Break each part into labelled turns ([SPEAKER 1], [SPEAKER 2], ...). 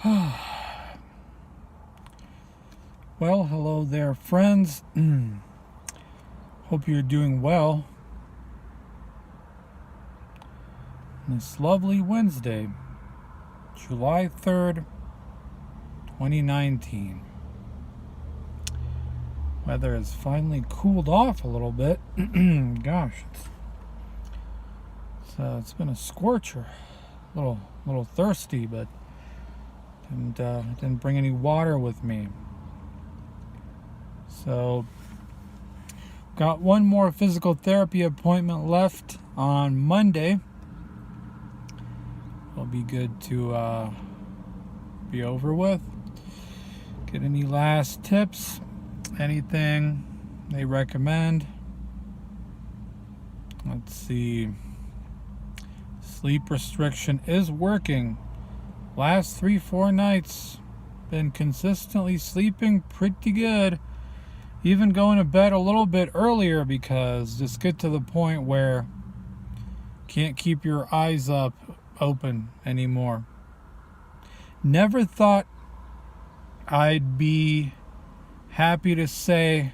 [SPEAKER 1] Well, hello there, friends. Hope you're doing well. This lovely Wednesday, July 3rd, 2019. Weather has finally cooled off a little bit. Gosh, it's been a scorcher. A little thirsty, but didn't bring any water with me. So, got one more physical therapy appointment left on Monday. It'll be good to be over with. Get any last tips? Anything they recommend? Let's see. Sleep restriction is working. Last 3-4 nights, been consistently sleeping pretty good. Even going to bed a little bit earlier because just get to the point where can't keep your eyes open anymore. Never thought I'd be happy to say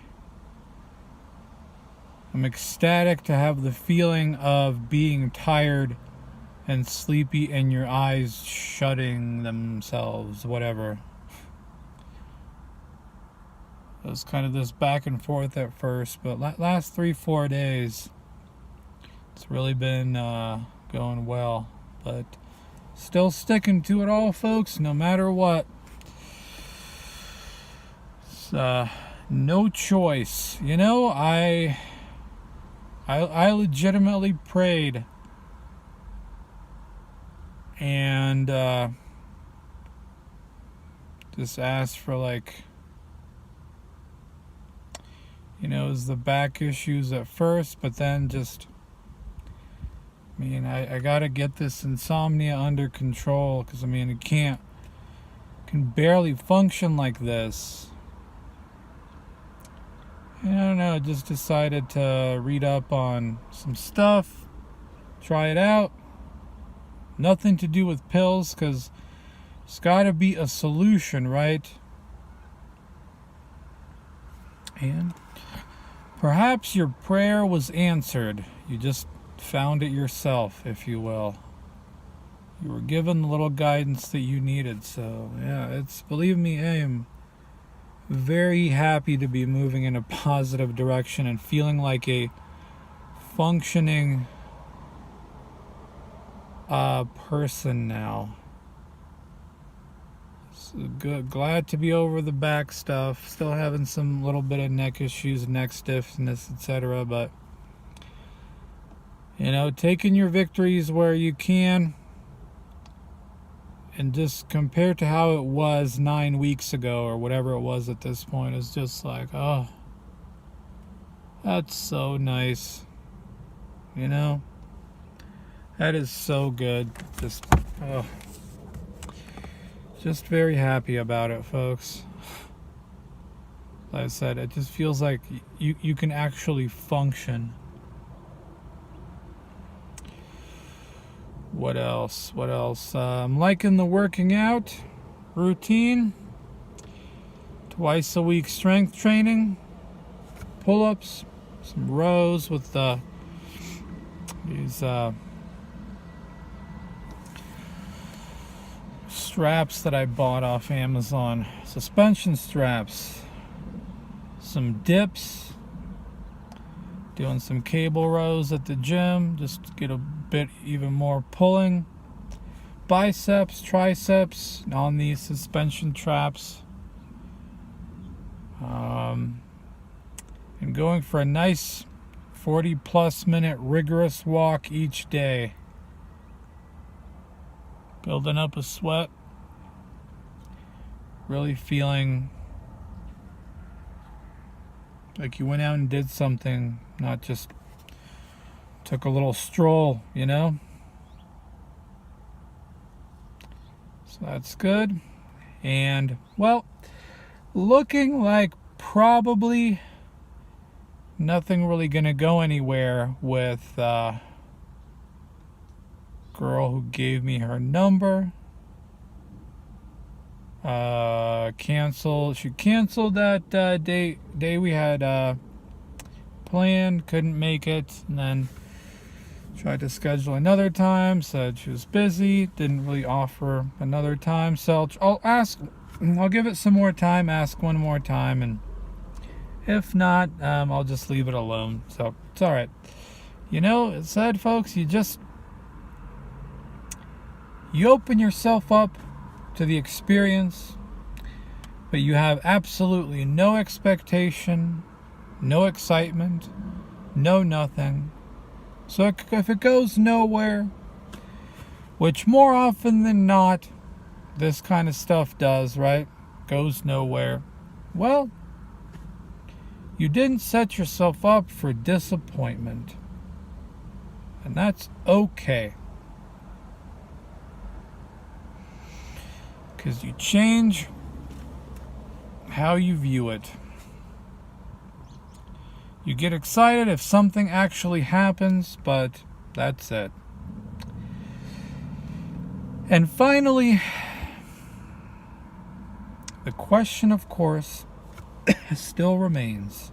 [SPEAKER 1] I'm ecstatic to have the feeling of being tired and sleepy and your eyes shutting themselves, whatever. It was kind of this back and forth at first, but last 3-4 days, it's really been going well. But still sticking to it all, folks, no matter what. It's no choice. You know, I legitimately prayed and just asked for, like, you know, it was the back issues at first, but then just, I gotta get this insomnia under control, because, it can barely function like this. And I don't know, I just decided to read up on some stuff, try it out. Nothing to do with pills, because there's gotta be a solution, right? And perhaps your prayer was answered. You just found it yourself, if you will. You were given the little guidance that you needed. So, yeah, believe me, I am very happy to be moving in a positive direction and feeling like a functioning person now. Good, glad to be over the back stuff. Still having some little bit of neck issues, neck stiffness, etc. But taking your victories where you can, and just compared to how it was 9 weeks ago or whatever it was at this point, is just like, oh, that's so nice. That is so good. Just very happy about it, folks. Like I said, it just feels like you can actually function. What else? I'm liking the working out routine. Twice a week strength training, pull-ups, some rows with these straps that I bought off Amazon, suspension straps, some dips, doing some cable rows at the gym just to get a bit even more pulling, biceps, triceps on these suspension traps, and going for a nice 40+ minute rigorous walk each day, building up a sweat. Really feeling like you went out and did something, not just took a little stroll, So that's good. And, well, looking like probably nothing really gonna go anywhere with girl who gave me her number. She canceled that day we had planned, couldn't make it, and then tried to schedule another time, said she was busy, didn't really offer another time, so I'll give it some more time, ask one more time, and if not, I'll just leave it alone. So it's all right. It said, folks, you open yourself up to the experience, but you have absolutely no expectation, no excitement, no nothing. So if it goes nowhere, which more often than not, this kind of stuff does, right? Goes nowhere. Well, you didn't set yourself up for disappointment. And that's okay. Because you change how you view it. You get excited if something actually happens, but that's it. And finally, the question, of course, still remains.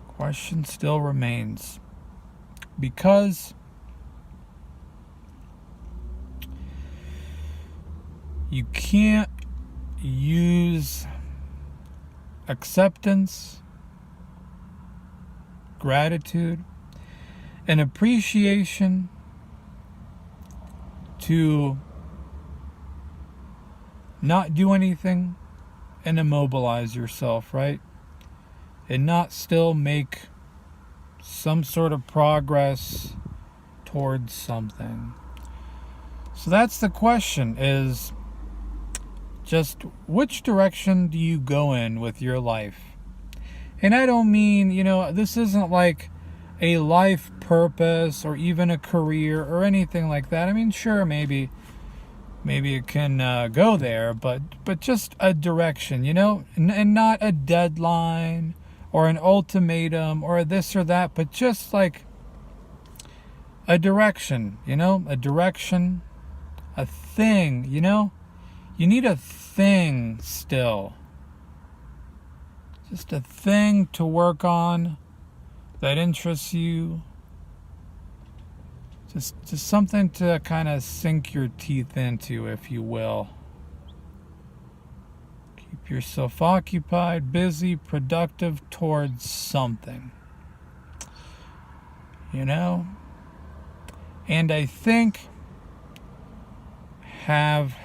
[SPEAKER 1] Question still remains. Because you can't use acceptance, gratitude, and appreciation to not do anything and immobilize yourself, right? And not still make some sort of progress towards something. So that's the question, is just which direction do you go in with your life? And I don't mean, this isn't like a life purpose or even a career or anything like that. I mean, sure, maybe it can go there, but just a direction, and not a deadline or an ultimatum or this or that, but just like a direction, a direction, a thing, you need a thing still. Just a thing to work on that interests you. Just something to kind of sink your teeth into, if you will. Keep yourself occupied, busy, productive towards something. And I think have...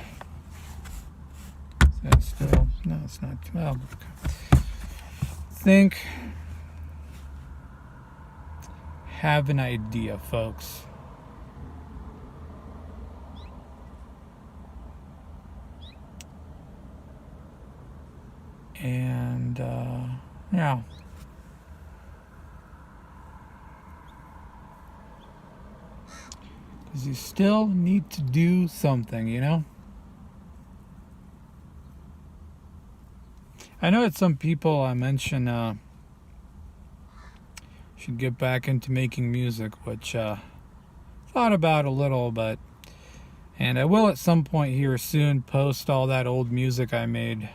[SPEAKER 1] Is that still... No, it's not. Well, think... Have an idea, folks. And, yeah. Because you still need to do something, I know that some people I mention should get back into making music, which thought about a little, and I will at some point here soon post all that old music I made.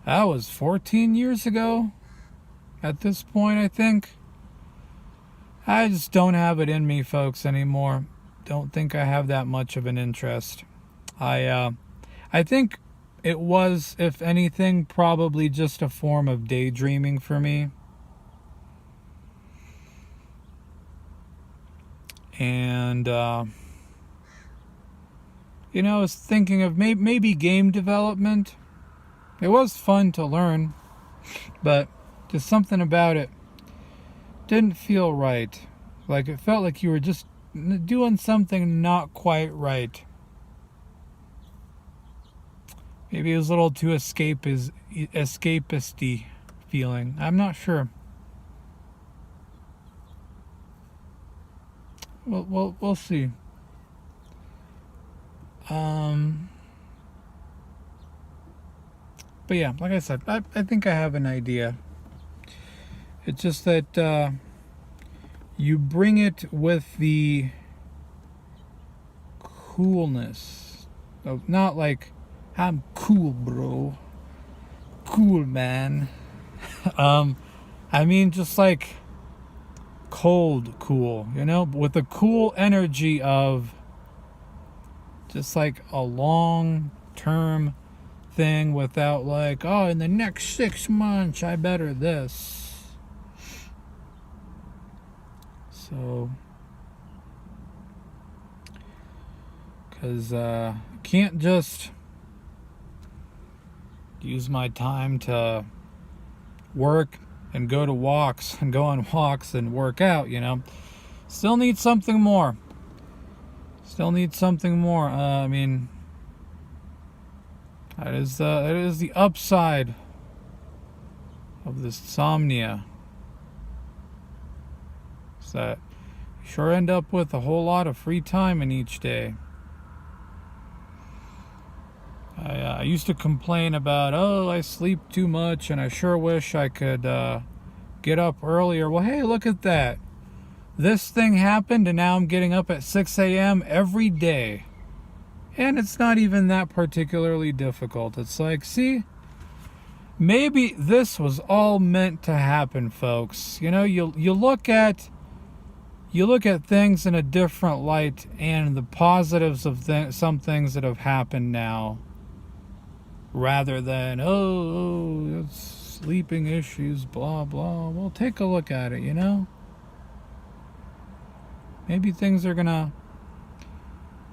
[SPEAKER 1] That was 14 years ago at this point, I think. I just don't have it in me, folks, anymore. Don't think I have that much of an interest. I think it was, if anything, probably just a form of daydreaming for me. And, I was thinking of maybe game development. It was fun to learn, but just something about it didn't feel right. Like it felt like you were just doing something not quite right. Maybe it was a little too escapisty feeling. I'm not sure. We'll see. But yeah, like I said, I think I have an idea. It's just that you bring it with the coolness of not like I'm cool, bro. Cool, man. I mean, just like cold cool, you know, with the cool energy of just like a long term thing without like, oh, in the next 6 months I better this. So, because can't just use my time to work and go to walks and go on walks and work out, you know. Still need something more. I mean, that is the upside of this insomnia. Is that you sure end up with a whole lot of free time in each day. I used to complain about, oh, I sleep too much and I sure wish I could get up earlier. Well, hey, look at that. This thing happened and now I'm getting up at 6 a.m. every day. And it's not even that particularly difficult. It's like, see, maybe this was all meant to happen, folks. You know, you look at things in a different light and the positives of some things that have happened now, rather than, oh, it's sleeping issues, blah, blah. Well, take a look at it, you know? Maybe things are gonna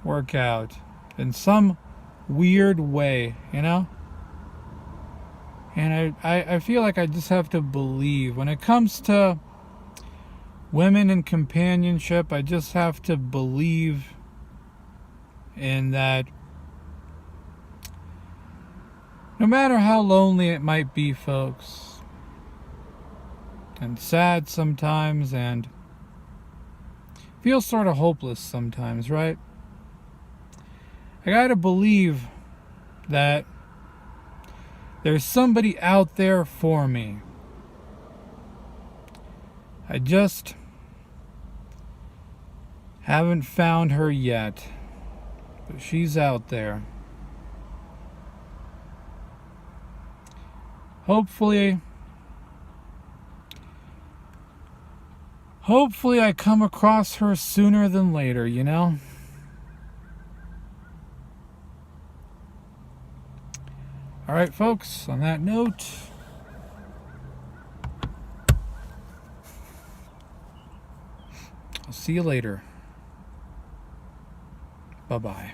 [SPEAKER 1] work out in some weird way, you know? And I feel like I just have to believe. When it comes to women and companionship, I just have to believe in that. No matter how lonely it might be, folks, and sad sometimes, and feel sort of hopeless sometimes, right? I gotta believe that there's somebody out there for me. I just haven't found her yet, but she's out there. Hopefully I come across her sooner than later, you know? All right, folks, on that note, I'll see you later. Bye-bye.